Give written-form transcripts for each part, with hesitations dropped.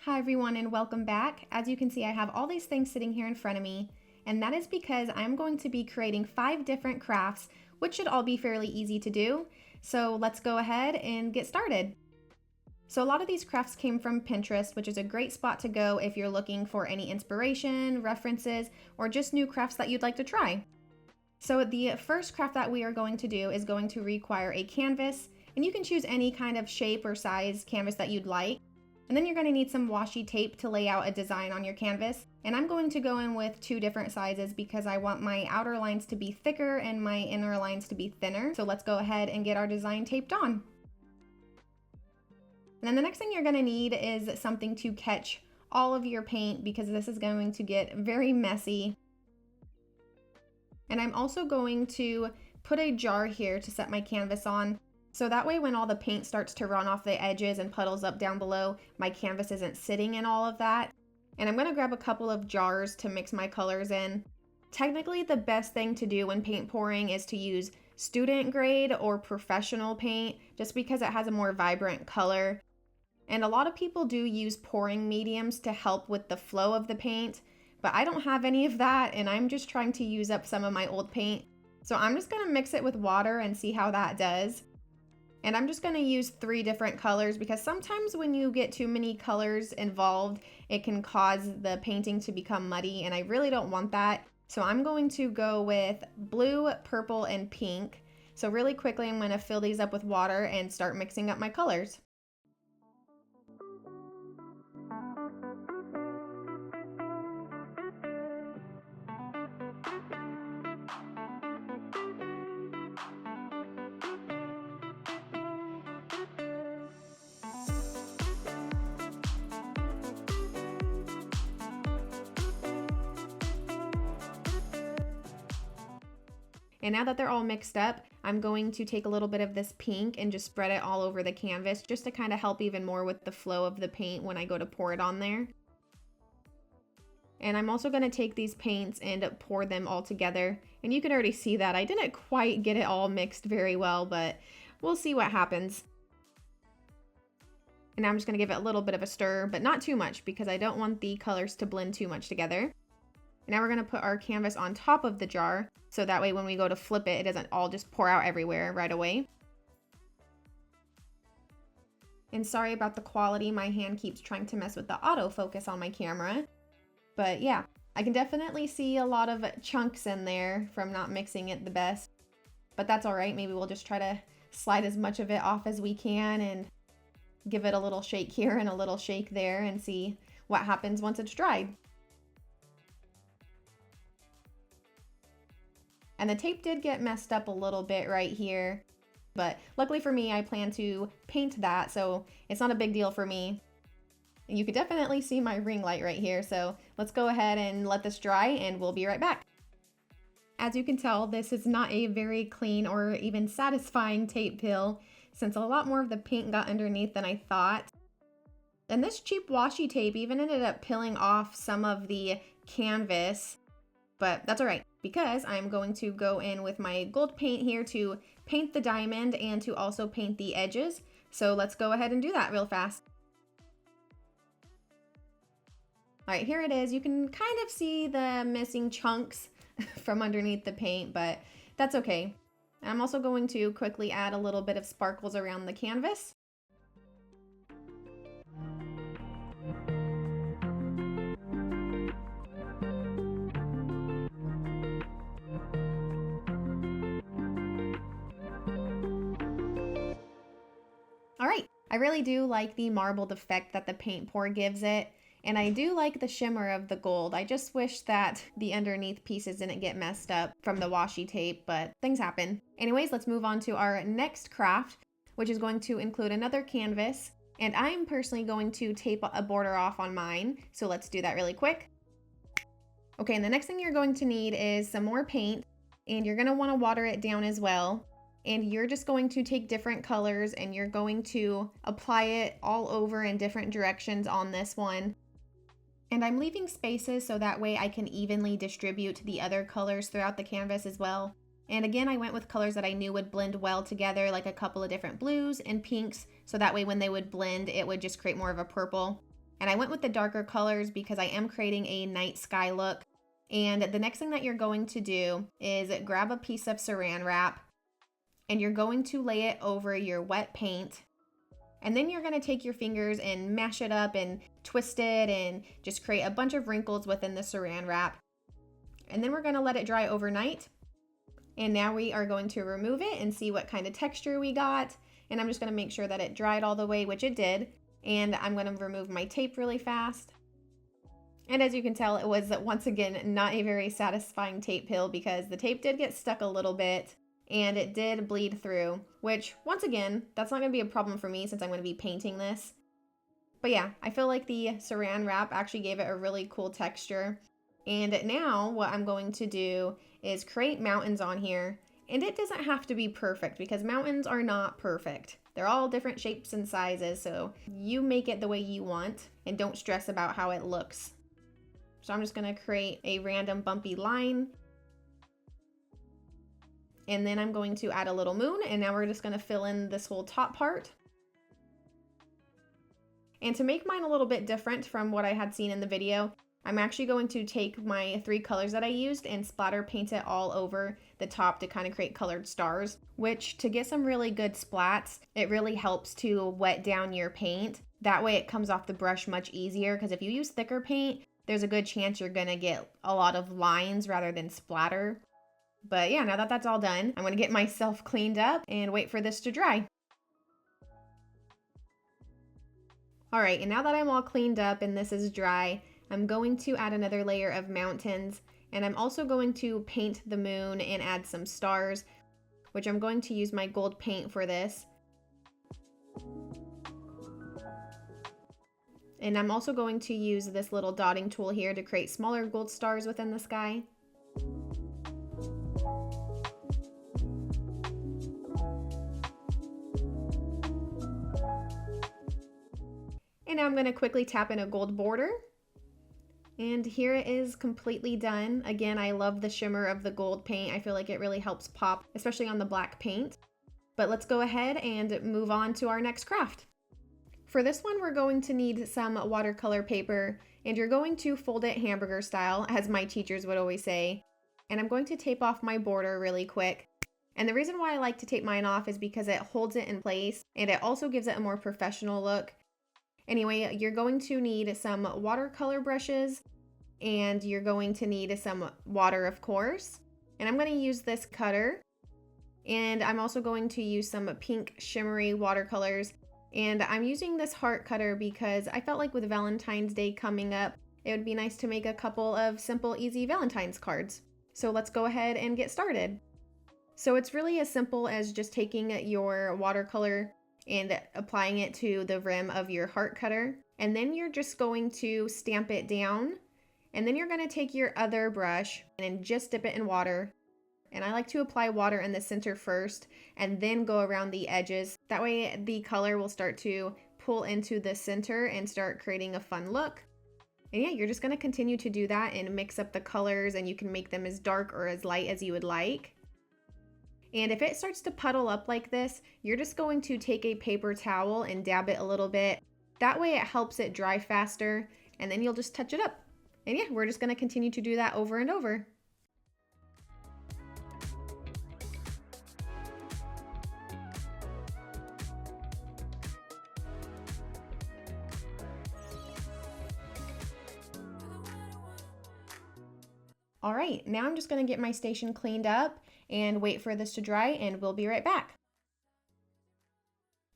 Hi everyone and welcome back. As you can see, I have all these things sitting here in front of me, and that is because I'm going to be creating 5 different crafts, which should all be fairly easy to do. So let's go ahead and get started. So a lot of these crafts came from Pinterest, which is a great spot to go if you're looking for any inspiration, references, or just new crafts that you'd like to try. So the first craft that we are going to do is going to require a canvas, and you can choose any kind of shape or size canvas that you'd like. And then you're going to need some washi tape to lay out a design on your canvas. And I'm going to go in with 2 different sizes because I want my outer lines to be thicker and my inner lines to be thinner. So let's go ahead and get our design taped on. And then the next thing you're going to need is something to catch all of your paint because this is going to get very messy. And I'm also going to put a jar here to set my canvas on. So that way when all the paint starts to run off the edges and puddles up down below, my canvas isn't sitting in all of that. And I'm going to grab a couple of jars to mix my colors in. Technically, the best thing to do when paint pouring is to use student grade or professional paint, just because it has a more vibrant color. And a lot of people do use pouring mediums to help with the flow of the paint, but I don't have any of that, and I'm just trying to use up some of my old paint. So I'm just going to mix it with water and see how that does. And I'm just going to use 3 different colors because sometimes when you get too many colors involved, it can cause the painting to become muddy, and I really don't want that. So I'm going to go with blue, purple, and pink. So really quickly, I'm going to fill these up with water and start mixing up my colors. And now that they're all mixed up, I'm going to take a little bit of this pink and just spread it all over the canvas just to kind of help even more with the flow of the paint when I go to pour it on there. And I'm also going to take these paints and pour them all together. And you can already see that I didn't quite get it all mixed very well, but we'll see what happens. And now I'm just going to give it a little bit of a stir, but not too much because I don't want the colors to blend too much together. Now we're going to put our canvas on top of the jar, so that way when we go to flip it, it doesn't all just pour out everywhere right away. And sorry about the quality, my hand keeps trying to mess with the autofocus on my camera. But yeah, I can definitely see a lot of chunks in there from not mixing it the best. But that's alright, maybe we'll just try to slide as much of it off as we can and give it a little shake here and a little shake there and see what happens once it's dried. And the tape did get messed up a little bit right here, but luckily for me, I plan to paint that, so it's not a big deal for me. And you could definitely see my ring light right here, so let's go ahead and let this dry and we'll be right back. As you can tell, this is not a very clean or even satisfying tape peel, since a lot more of the paint got underneath than I thought. And this cheap washi tape even ended up peeling off some of the canvas, but that's alright, because I'm going to go in with my gold paint here to paint the diamond and to also paint the edges. So let's go ahead and do that real fast. Alright, here it is. You can kind of see the missing chunks from underneath the paint, but that's okay. I'm also going to quickly add a little bit of sparkles around the canvas. Alright, I really do like the marbled effect that the paint pour gives it, and I do like the shimmer of the gold. I just wish that the underneath pieces didn't get messed up from the washi tape, but things happen. Anyways, let's move on to our next craft, which is going to include another canvas, and I'm personally going to tape a border off on mine, so let's do that really quick. Okay, and the next thing you're going to need is some more paint, and you're going to want to water it down as well. And you're just going to take different colors and you're going to apply it all over in different directions on this one. And I'm leaving spaces so that way I can evenly distribute the other colors throughout the canvas as well. And again, I went with colors that I knew would blend well together, like a couple of different blues and pinks, so that way when they would blend, it would just create more of a purple. And I went with the darker colors because I am creating a night sky look. And the next thing that you're going to do is grab a piece of saran wrap and you're going to lay it over your wet paint. And then you're going to take your fingers and mash it up and twist it and just create a bunch of wrinkles within the saran wrap. And then we're going to let it dry overnight. And now we are going to remove it and see what kind of texture we got. And I'm just going to make sure that it dried all the way, which it did. And I'm going to remove my tape really fast. And as you can tell, it was once again not a very satisfying tape peel because the tape did get stuck a little bit and it did bleed through, which once again, that's not going to be a problem for me since I'm going to be painting this. But yeah, I feel like the saran wrap actually gave it a really cool texture. And now what I'm going to do is create mountains on here. And it doesn't have to be perfect because mountains are not perfect. They're all different shapes and sizes, so you make it the way you want and don't stress about how it looks. So I'm just going to create a random bumpy line. And then I'm going to add a little moon, and now we're just going to fill in this whole top part. And to make mine a little bit different from what I had seen in the video, I'm actually going to take my 3 colors that I used and splatter paint it all over the top to kind of create colored stars, which to get some really good splats, it really helps to wet down your paint. That way it comes off the brush much easier because if you use thicker paint, there's a good chance you're going to get a lot of lines rather than splatter. But yeah, now that that's all done, I'm going to get myself cleaned up and wait for this to dry. All right, and now that I'm all cleaned up and this is dry, I'm going to add another layer of mountains, and I'm also going to paint the moon and add some stars, which I'm going to use my gold paint for this. And I'm also going to use this little dotting tool here to create smaller gold stars within the sky. And now I'm going to quickly tap in a gold border. And here it is completely done. Again, I love the shimmer of the gold paint. I feel like it really helps pop, especially on the black paint. But let's go ahead and move on to our next craft. For this one, we're going to need some watercolor paper, and you're going to fold it hamburger style, as my teachers would always say. And I'm going to tape off my border really quick. And the reason why I like to tape mine off is because it holds it in place, and it also gives it a more professional look. Anyway, you're going to need some watercolor brushes, and you're going to need some water, of course. And I'm going to use this cutter, and I'm also going to use some pink shimmery watercolors. And I'm using this heart cutter because I felt like with Valentine's Day coming up, it would be nice to make a couple of simple, easy Valentine's cards. So let's go ahead and get started. So it's really as simple as just taking your watercolor and applying it to the rim of your heart cutter. And then you're just going to stamp it down. And then you're going to take your other brush and just dip it in water. And I like to apply water in the center first and then go around the edges. That way the color will start to pull into the center and start creating a fun look. And yeah, you're just going to continue to do that and mix up the colors, and you can make them as dark or as light as you would like. And if it starts to puddle up like this, you're just going to take a paper towel and dab it a little bit. That way it helps it dry faster, and then you'll just touch it up. And yeah, we're just going to continue to do that over and over. All right, now I'm just going to get my station cleaned up and wait for this to dry, and we'll be right back.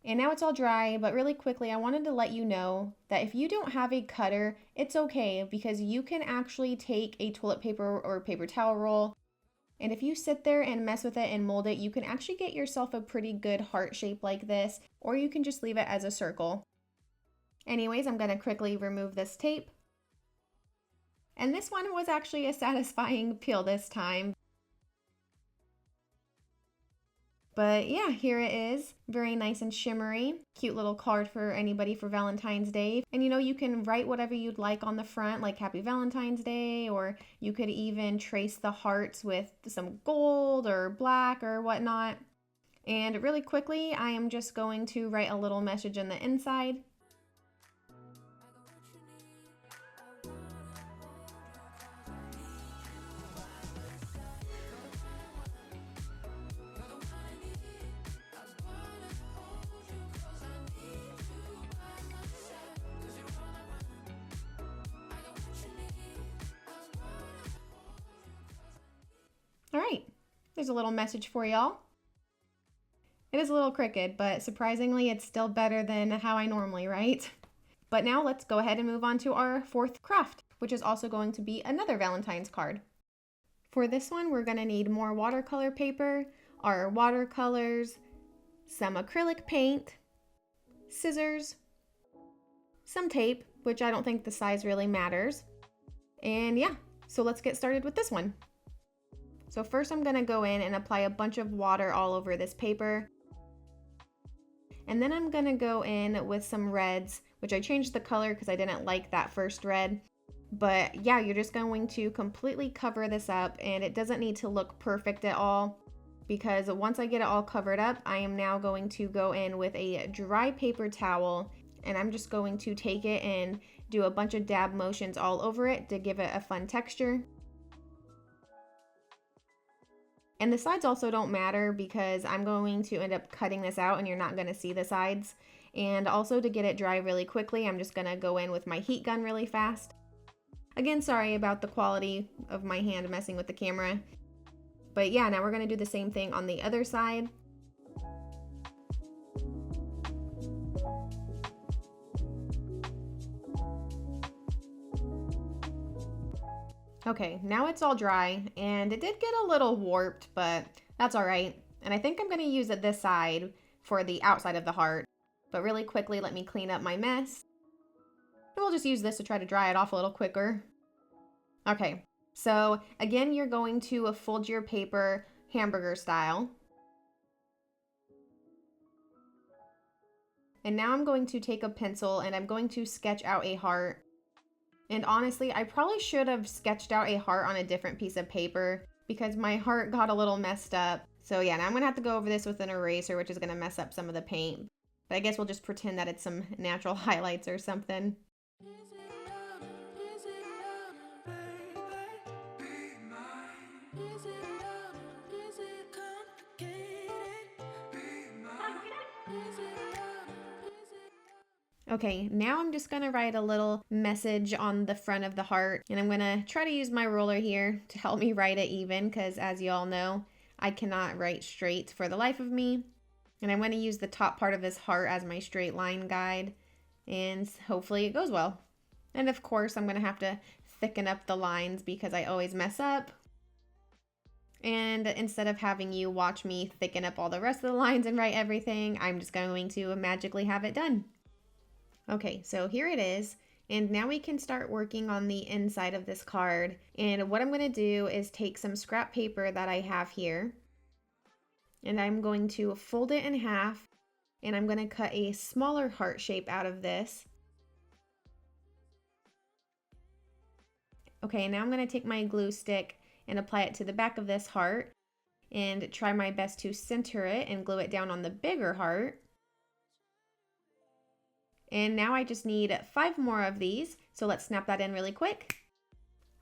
And now it's all dry, but really quickly I wanted to let you know that if you don't have a cutter, it's okay, because you can actually take a toilet paper or paper towel roll, and if you sit there and mess with it and mold it, you can actually get yourself a pretty good heart shape like this, or you can just leave it as a circle. Anyways, I'm going to quickly remove this tape. And this one was actually a satisfying peel this time. But yeah, here it is. Very nice and shimmery. Cute little card for anybody for Valentine's Day. And you know, you can write whatever you'd like on the front, like Happy Valentine's Day, or you could even trace the hearts with some gold or black or whatnot. And really quickly, I am just going to write a little message on the inside. There's a little message for y'all. It is a little crooked, but surprisingly, it's still better than how I normally write. But now let's go ahead and move on to our fourth craft, which is also going to be another Valentine's card. For this one, we're gonna need more watercolor paper, our watercolors, some acrylic paint, scissors, some tape, which I don't think the size really matters. And yeah, so let's get started with this one. So first I'm gonna go in and apply a bunch of water all over this paper. And then I'm gonna go in with some reds, which I changed the color because I didn't like that first red. But yeah, you're just going to completely cover this up, and it doesn't need to look perfect at all, because once I get it all covered up, I am now going to go in with a dry paper towel, and I'm just going to take it and do a bunch of dab motions all over it to give it a fun texture. And the sides also don't matter because I'm going to end up cutting this out and you're not going to see the sides. And also, to get it dry really quickly, I'm just going to go in with my heat gun really fast. Again, sorry about the quality of my hand messing with the camera. But yeah, now we're going to do the same thing on the other side. Okay, now it's all dry, and it did get a little warped, but that's all right. And I think I'm going to use it this side for the outside of the heart. But really quickly, let me clean up my mess. And we'll just use this to try to dry it off a little quicker. Okay, so again, you're going to fold your paper hamburger style. And now I'm going to take a pencil and I'm going to sketch out a heart. And honestly, I probably should have sketched out a heart on a different piece of paper because my heart got a little messed up. So yeah, now I'm gonna have to go over this with an eraser, which is gonna mess up some of the paint. But I guess we'll just pretend that it's some natural highlights or something. Okay, now I'm just gonna write a little message on the front of the heart, and I'm gonna try to use my ruler here to help me write it even, because as you all know, I cannot write straight for the life of me. And I'm gonna use the top part of this heart as my straight line guide, and hopefully it goes well. And of course, I'm gonna have to thicken up the lines because I always mess up. And instead of having you watch me thicken up all the rest of the lines and write everything, I'm just going to magically have it done. Okay, so here it is, and now we can start working on the inside of this card. And what I'm going to do is take some scrap paper that I have here, and I'm going to fold it in half, and I'm going to cut a smaller heart shape out of this. Okay, now I'm going to take my glue stick and apply it to the back of this heart, and try my best to center it and glue it down on the bigger heart. And now I just need 5 more of these, so let's snap that in really quick.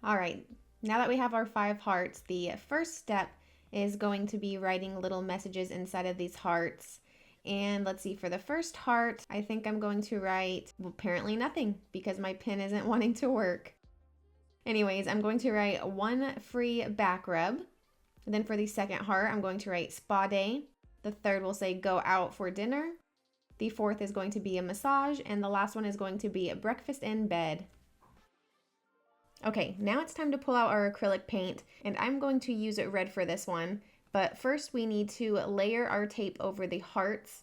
All right, now that we have our 5 hearts, the first step is going to be writing little messages inside of these hearts. And let's see, for the first heart, I think I'm going to write, well, apparently nothing, because my pen isn't wanting to work. Anyways, I'm going to write 1 free back rub. And then for the second heart, I'm going to write spa day. The third will say go out for dinner. The fourth is going to be a massage, and the last one is going to be a breakfast in bed. Okay, now it's time to pull out our acrylic paint, and I'm going to use it red for this one. But first we need to layer our tape over the hearts.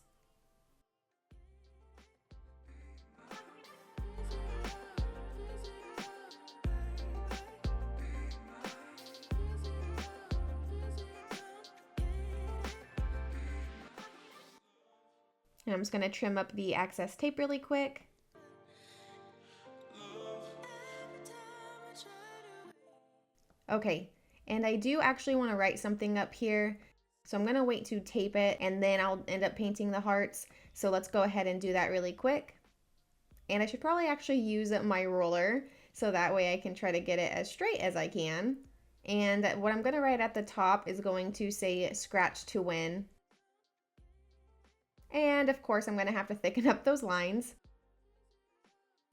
And I'm just going to trim up the excess tape really quick. Okay, and I do actually want to write something up here, so I'm going to wait to tape it and then I'll end up painting the hearts. So let's go ahead and do that really quick. And I should probably actually use my ruler so that way I can try to get it as straight as I can. And what I'm going to write at the top is going to say scratch to win. And of course, I'm going to have to thicken up those lines.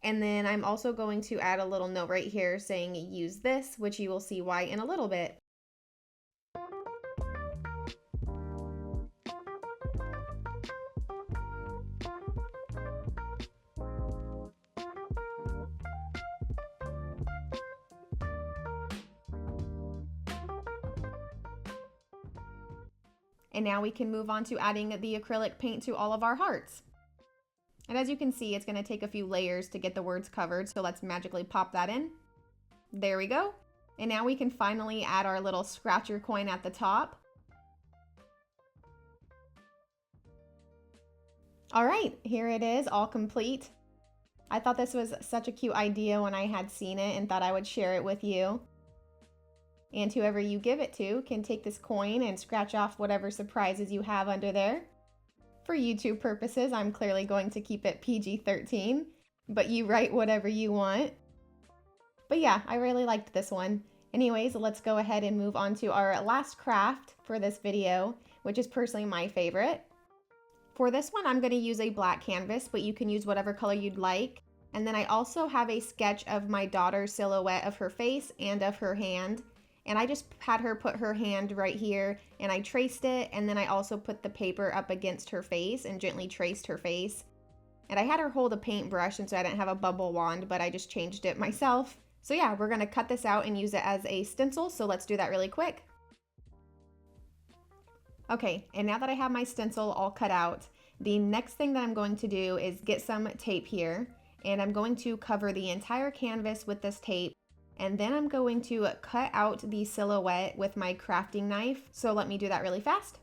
And then I'm also going to add a little note right here saying use this, which you will see why in a little bit. And now we can move on to adding the acrylic paint to all of our hearts. And as you can see, it's going to take a few layers to get the words covered, so let's magically pop that in. There we go. And now we can finally add our little scratcher coin at the top. All right, here it is, all complete. I thought this was such a cute idea when I had seen it and thought I would share it with you. And whoever you give it to can take this coin and scratch off whatever surprises you have under there. For YouTube purposes, I'm clearly going to keep it PG-13, but you write whatever you want. But yeah, I really liked this one. Anyways, let's go ahead and move on to our last craft for this video, which is personally my favorite. For this one, I'm going to use a black canvas, but you can use whatever color you'd like. And then I also have a sketch of my daughter's silhouette of her face and of her hand. And I just had her put her hand right here and I traced it. And then I also put the paper up against her face and gently traced her face. And I had her hold a paintbrush, and so I didn't have a bubble wand, but I just changed it myself. So yeah, we're going to cut this out and use it as a stencil. So let's do that really quick. Okay, and now that I have my stencil all cut out, the next thing that I'm going to do is get some tape here, and I'm going to cover the entire canvas with this tape, and then I'm going to cut out the silhouette with my crafting knife. So let me do that really fast.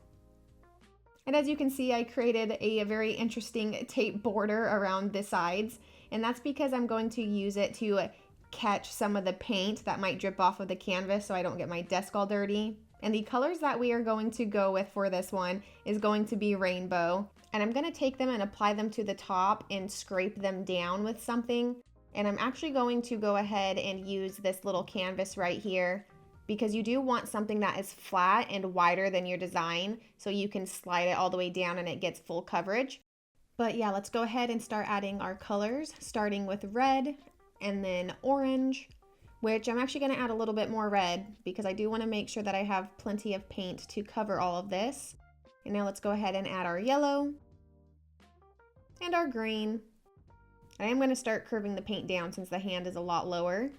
And as you can see, I created a very interesting tape border around the sides, and that's because I'm going to use it to catch some of the paint that might drip off of the canvas so I don't get my desk all dirty. And the colors that we are going to go with for this one is going to be rainbow. And I'm going to take them and apply them to the top and scrape them down with something. And I'm actually going to go ahead and use this little canvas right here, because you do want something that is flat and wider than your design so you can slide it all the way down and it gets full coverage. But yeah, let's go ahead and start adding our colors, starting with red and then orange, which I'm actually going to add a little bit more red because I do want to make sure that I have plenty of paint to cover all of this. And now let's go ahead and add our yellow and our green. I am going to start curving the paint down since the hand is a lot lower.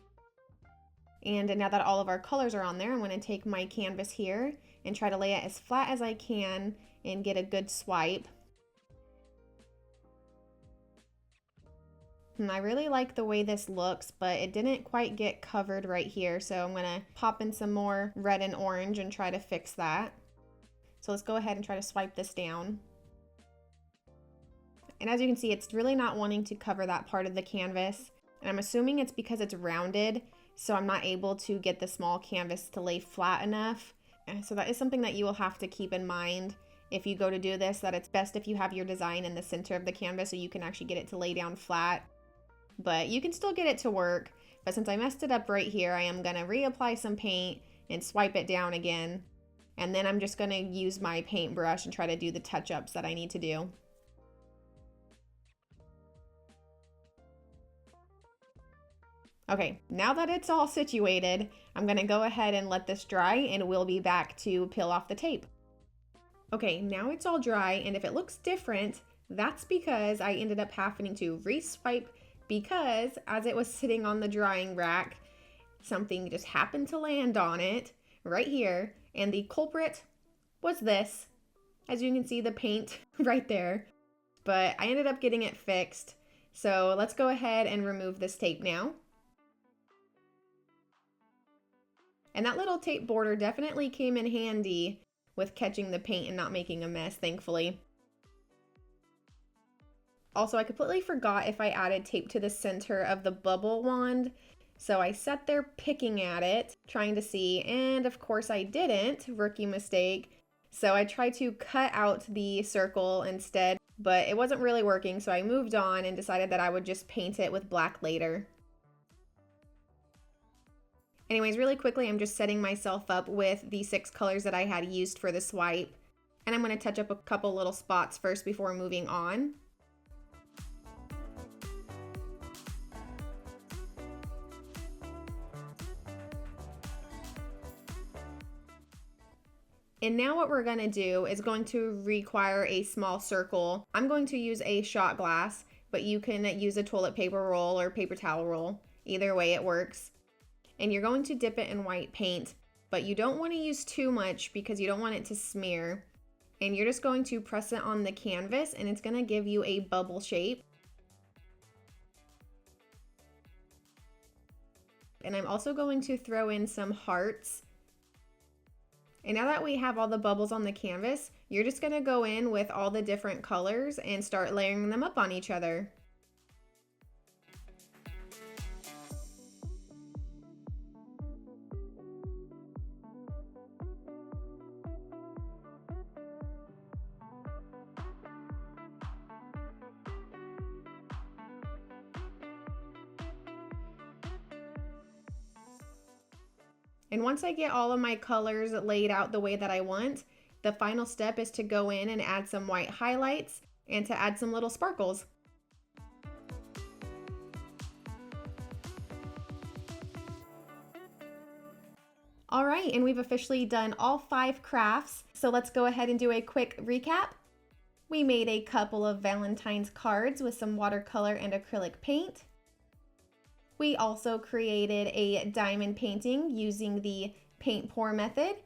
And now that all of our colors are on there, I'm going to take my canvas here and try to lay it as flat as I can and get a good swipe. And I really like the way this looks, but it didn't quite get covered right here. So I'm going to pop in some more red and orange and try to fix that. So let's go ahead and try to swipe this down. And as you can see, it's really not wanting to cover that part of the canvas. And I'm assuming it's because it's rounded, so I'm not able to get the small canvas to lay flat enough. So that is something that you will have to keep in mind if you go to do this, that it's best if you have your design in the center of the canvas so you can actually get it to lay down flat. But you can still get it to work. But since I messed it up right here, I am going to reapply some paint and swipe it down again. And then I'm just going to use my paintbrush and try to do the touch-ups that I need to do. Okay, now that it's all situated, I'm going to go ahead and let this dry and we'll be back to peel off the tape. Okay, now it's all dry, and if it looks different, that's because I ended up having to re-swipe because as it was sitting on the drying rack, something just happened to land on it right here, and the culprit was this. As you can see, the paint right there, but I ended up getting it fixed. So let's go ahead and remove this tape now. And that little tape border definitely came in handy with catching the paint and not making a mess, thankfully. Also, I completely forgot if I added tape to the center of the bubble wand. So I sat there picking at it, trying to see, and of course I didn't, rookie mistake. So I tried to cut out the circle instead, but it wasn't really working, so I moved on and decided that I would just paint it with black later. Anyways, really quickly, I'm just setting myself up with the 6 colors that I had used for the swipe. And I'm going to touch up a couple little spots first before moving on. And now what we're going to do is going to require a small circle. I'm going to use a shot glass, but you can use a toilet paper roll or paper towel roll. Either way it works. And you're going to dip it in white paint, but you don't want to use too much because you don't want it to smear. and you're just going to press it on the canvas and it's going to give you a bubble shape. And I'm also going to throw in some hearts. And now that we have all the bubbles on the canvas, you're just going to go in with all the different colors and start layering them up on each other. And once I get all of my colors laid out the way that I want, the final step is to go in and add some white highlights and to add some little sparkles. All right, and we've officially done all 5 crafts, so let's go ahead and do a quick recap. We made a couple of Valentine's cards with some watercolor and acrylic paint. We also created a diamond painting using the paint pour method.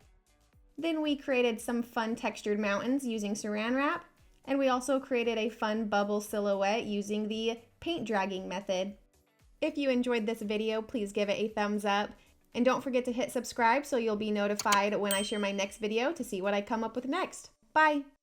Then we created some fun textured mountains using saran wrap. And we also created a fun bubble silhouette using the paint dragging method. If you enjoyed this video, please give it a thumbs up. And don't forget to hit subscribe so you'll be notified when I share my next video to see what I come up with next. Bye!